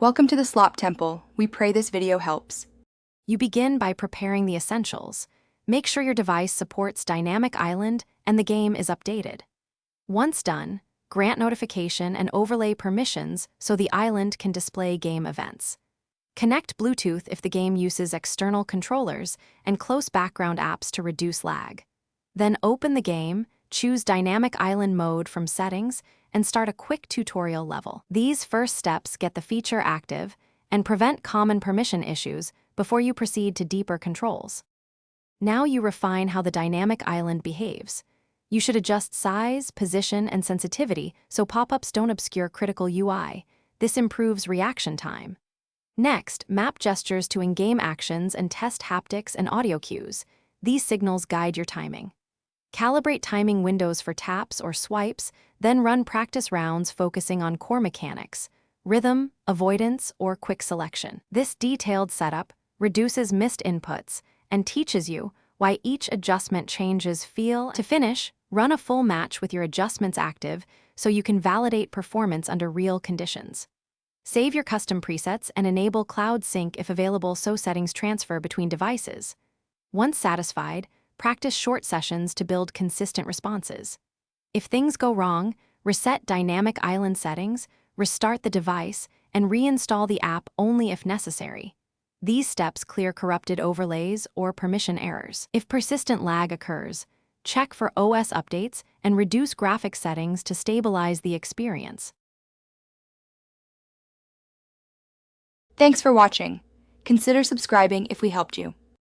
Welcome to the Slop Temple. We pray this video helps. You begin by preparing the essentials. Make sure your device supports Dynamic Island and the game is updated. Once done, grant notification and overlay permissions so the island can display game events. Connect Bluetooth if the game uses external controllers and close background apps to reduce lag. Then open the game, choose Dynamic Island mode from settings, and start a quick tutorial level. These first steps get the feature active and prevent common permission issues before you proceed to deeper controls. Now you refine how the dynamic island behaves. You should adjust size, position, and sensitivity so pop-ups don't obscure critical UI. This improves reaction time. Next, map gestures to in-game actions and test haptics and audio cues. These signals guide your timing. Calibrate timing windows for taps or swipes, then run practice rounds focusing on core mechanics, rhythm, avoidance, or quick selection. This detailed setup reduces missed inputs and teaches you why each adjustment changes feel. To finish, run a full match with your adjustments active so you can validate performance under real conditions. Save your custom presets and enable cloud sync if available so settings transfer between devices. Once satisfied, practice short sessions to build consistent responses. If things go wrong, reset Dynamic Island settings, restart the device, and reinstall the app only if necessary. These steps clear corrupted overlays or permission errors. If persistent lag occurs, check for OS updates and reduce graphics settings to stabilize the experience. Thanks for watching. Consider subscribing if we helped you.